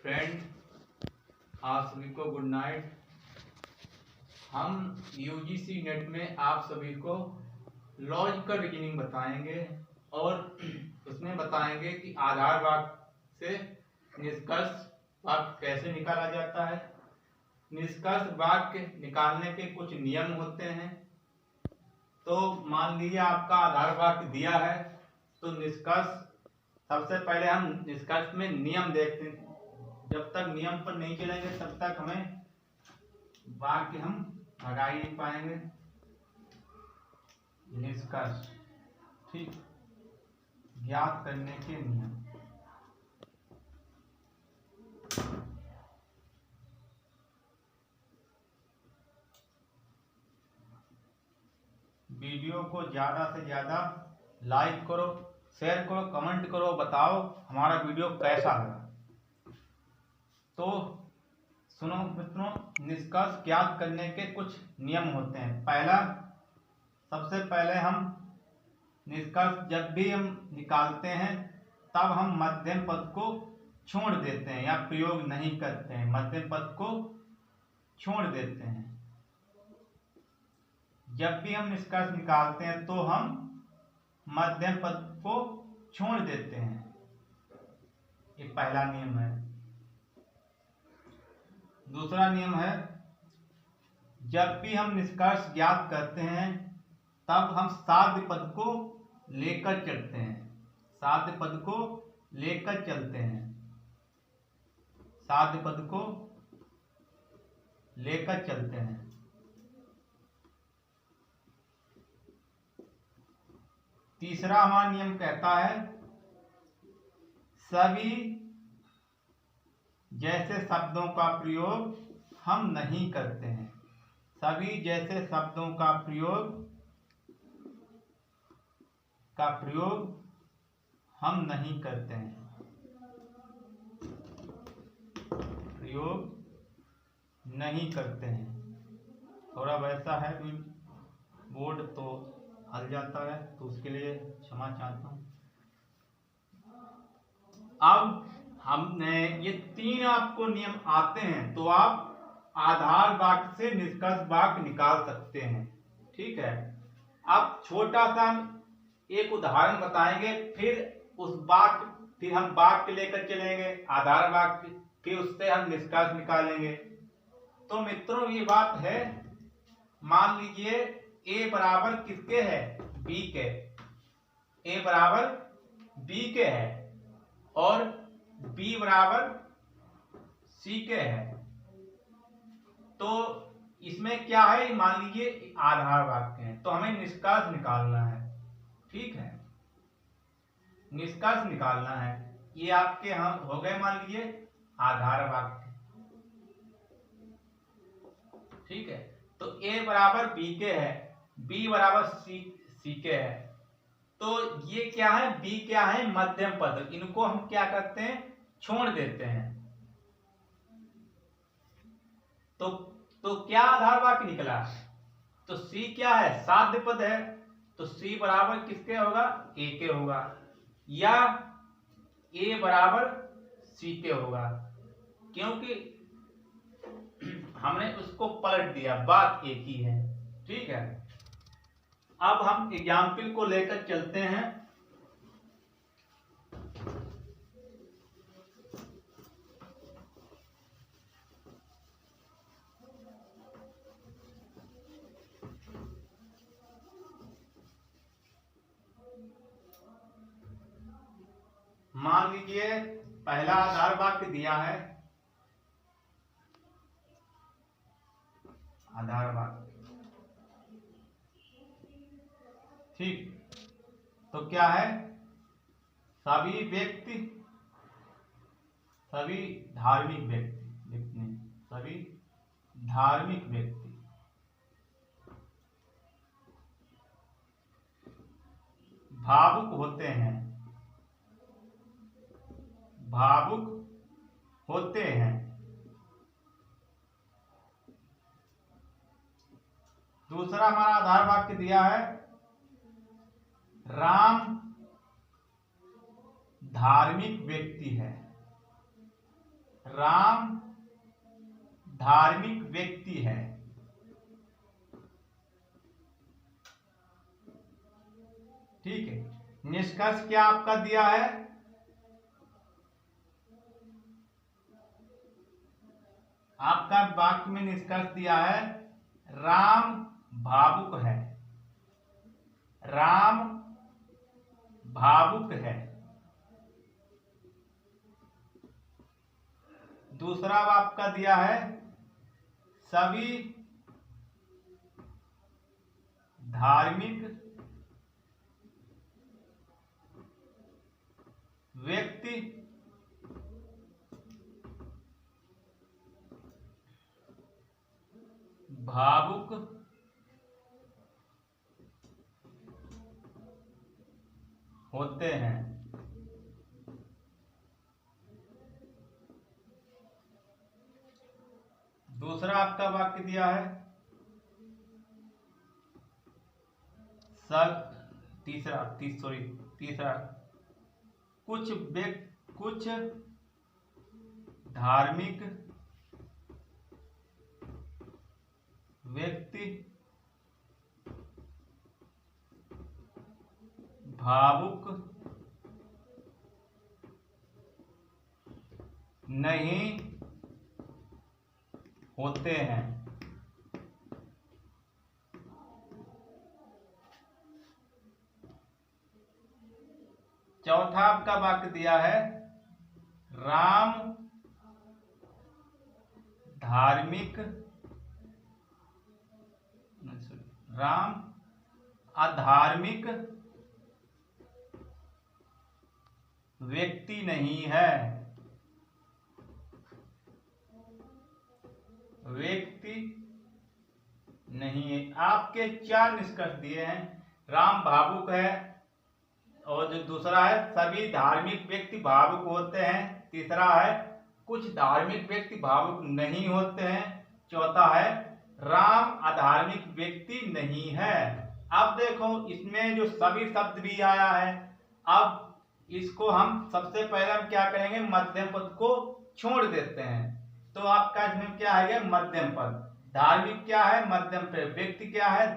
Friend, आप सभी को गुड नाइट। हम यूजीसी नेट में आप सभी को लॉजिकल रीजनिंग बताएंगे और उसमें बताएंगे कि आधार वाक्य से निष्कर्ष वाक्य कैसे निकाला जाता है। निष्कर्ष वाक्य निकालने के कुछ नियम होते हैं। तो मान लीजिए आपका आधार वाक्य दिया है, तो निष्कर्ष सबसे पहले हम निष्कर्ष में नियम देखते हैं। जब तक नियम पर नहीं चलेंगे तब तक हमें वाक्य हम लगा ही नहीं पाएंगे। निष्कर्ष, ठीक, ज्ञात करने के नियम। वीडियो को ज्यादा से ज्यादा लाइक करो, शेयर करो, कमेंट करो, बताओ हमारा वीडियो कैसा लगा। तो सुनो मित्रों, निष्कर्ष ज्ञात करने के कुछ नियम होते हैं। पहला, सबसे पहले हम निष्कर्ष जब भी हम निकालते हैं तब हम मध्यम पद को छोड़ देते हैं या प्रयोग नहीं करते हैं। मध्यम पद को छोड़ देते हैं। जब भी हम निष्कर्ष निकालते हैं तो हम मध्यम पद को छोड़ देते हैं। ये पहला नियम है। दूसरा नियम है, जब भी हम निष्कर्ष ज्ञात करते हैं तब हम साध्य पद को लेकर चलते हैं। साध्य पद को लेकर चलते हैं। साध्य पद को लेकर चलते हैं। तीसरा हमारा नियम कहता है, सभी जैसे शब्दों का प्रयोग हम नहीं करते हैं। सभी जैसे शब्दों का प्रयोग हम नहीं करते हैं। प्रयोग नहीं करते हैं। थोड़ा वैसा है भी बोर्ड तो हल जाता है, तो उसके लिए क्षमा चाहता हूँ। अब हमने ये तीन आपको नियम आते हैं तो आप आधार वाक्य से निष्कर्ष वाक्य निकाल सकते हैं। ठीक है। अब छोटा सा हम एक उदाहरण बताएंगे, फिर हम वाक्य लेकर चलेंगे आधार वाक्य, फिर उससे हम निष्कर्ष निकालेंगे। तो मित्रों ये बात है, मान लीजिए ए बराबर किसके है? बी के। ए बराबर बी के है और बी बराबर सी के है। तो इसमें क्या है? मान लीजिए आधार वाक्य है, तो हमें निष्कर्ष निकालना है। ठीक है, निष्कर्ष निकालना है। ये आपके हम हो गए मान लीजिए आधार वाक्य। ठीक है, तो ए बराबर बी के है, बी बराबर सी के है। तो ये क्या है? बी क्या है? मध्यम पद। इनको हम क्या करते हैं? छोड़ देते हैं। तो क्या आधार वाक्य निकला? तो सी क्या है? साध्य पद है, तो सी बराबर किसके होगा? ए के होगा, या ए बराबर सी के होगा, क्योंकि हमने उसको पलट दिया, बात एक ही है। ठीक है, अब हम एग्जाम्पल को लेकर चलते हैं। मान लीजिए पहला आधार वाक्य दिया है, आधार वाक्य। ठीक, तो क्या है? सभी व्यक्ति, सभी धार्मिक व्यक्ति लिखते हैं, सभी धार्मिक व्यक्ति भावुक होते हैं। भावुक होते हैं। दूसरा हमारा आधार वाक्य दिया है, राम धार्मिक व्यक्ति है। राम धार्मिक व्यक्ति है। ठीक है, निष्कर्ष क्या आपका दिया है? आपका वाक्य में निष्कर्ष दिया है राम भावुक है। राम भावुक है। दूसरा आपका दिया है सभी धार्मिक व्यक्ति भावुक होते हैं। दूसरा आपका वाक्य दिया है तीसरा कुछ धार्मिक व्यक्ति भावुक नहीं होते हैं। चौथा आपका वाक्य दिया है राम अधार्मिक व्यक्ति नहीं है। आपके 4 निष्कर्ष दिए हैं। राम भावुक है, और जो दूसरा है सभी धार्मिक व्यक्ति भावुक होते हैं। तीसरा है कुछ धार्मिक व्यक्ति भावुक नहीं होते हैं। चौथा है राम अधार्मिक व्यक्ति नहीं है। अब देखो इसमें जो सभी शब्द भी आया है, अब इसको हम सबसे पहले हम क्या करेंगे, मध्यम पद को छोड़ देते हैं। तो आपका इसमें क्या है, मध्यम पद। धार्मिक क्या है, मध्यम पद। व्यक्ति क्या है,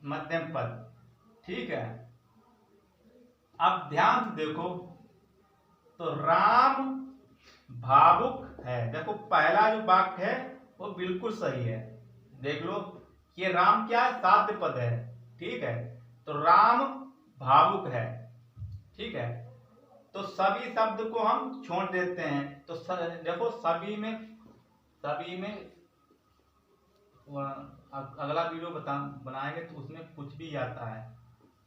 मध्यम पद। ठीक है, अब ध्यान से देखो तो राम भावुक है। देखो पहला जो वाक्य है वो बिल्कुल सही है। देख लो ये राम क्या है, साध्य पद है। ठीक है, तो राम भावुक है। ठीक है, तो सभी शब्द को हम छोड़ देते हैं। तो देखो सभी में अगला वीडियो बनाएंगे तो उसमें कुछ भी आता है,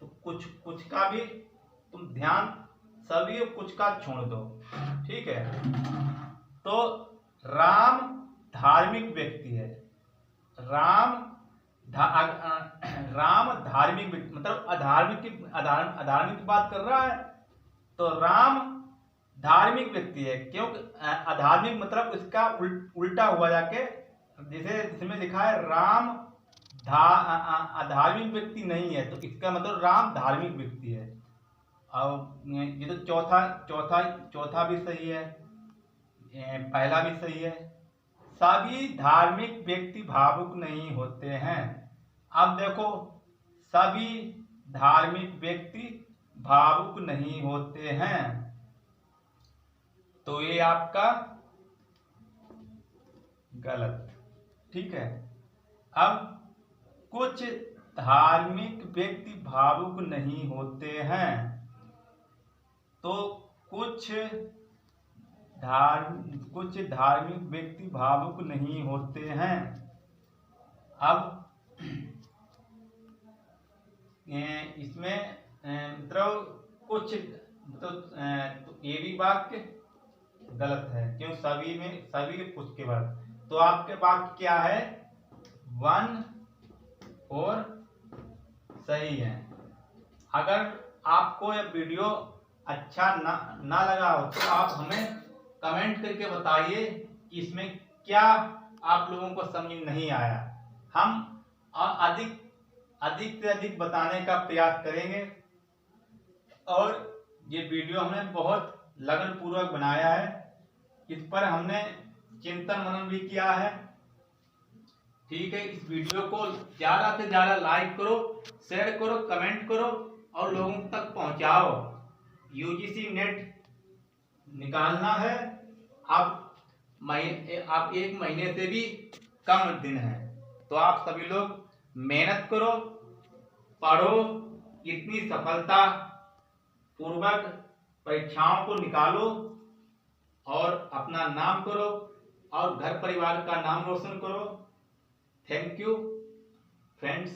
तो कुछ का भी तुम ध्यान, सभी कुछ का छोड़ दो। ठीक है, तो राम धार्मिक व्यक्ति है। राम धार्मिक व्यक्ति मतलब अधार्मिक की बात कर रहा है, तो राम धार्मिक व्यक्ति है। क्योंकि अधार्मिक मतलब इसका उल्टा हुआ जाके, जैसे इसमें लिखा है राम अधार्मिक व्यक्ति नहीं है, तो इसका मतलब राम धार्मिक व्यक्ति है। और ये तो चौथा भी सही है, पहला भी सही है। सभी धार्मिक व्यक्ति भावुक नहीं होते हैं। अब देखो सभी धार्मिक व्यक्ति भावुक नहीं होते हैं, तो ये आपका गलत। ठीक है, अब कुछ धार्मिक व्यक्ति भावुक नहीं होते हैं, तो कुछ धार्मिक व्यक्ति भावुक नहीं होते हैं। अब इसमें मतलब कुछ तो ये भी वाक्य गलत है, क्यों, सभी के कुछ के बाद। तो आपके वाक्य क्या है, 1 और सही है। अगर आपको यह वीडियो अच्छा ना लगा हो तो आप हमें कमेंट करके बताइए कि इसमें क्या आप लोगों को समझ नहीं आया। हम अधिक से अधिक बताने का प्रयास करेंगे, और ये वीडियो हमने बहुत लगन पूर्वक बनाया है। इस पर हमने चिंतन मनन भी किया है। ठीक है, इस वीडियो को ज्यादा से ज्यादा लाइक करो, शेयर करो, कमेंट करो और लोगों तक पहुंचाओ। यूजीसी नेट निकालना है, आप 1 महीने से भी कम दिन है, तो आप सभी लोग मेहनत करो, पढ़ो, इतनी सफलता पूर्वक परीक्षाओं को निकालो और अपना नाम करो और घर परिवार का नाम रोशन करो। Thank you friends.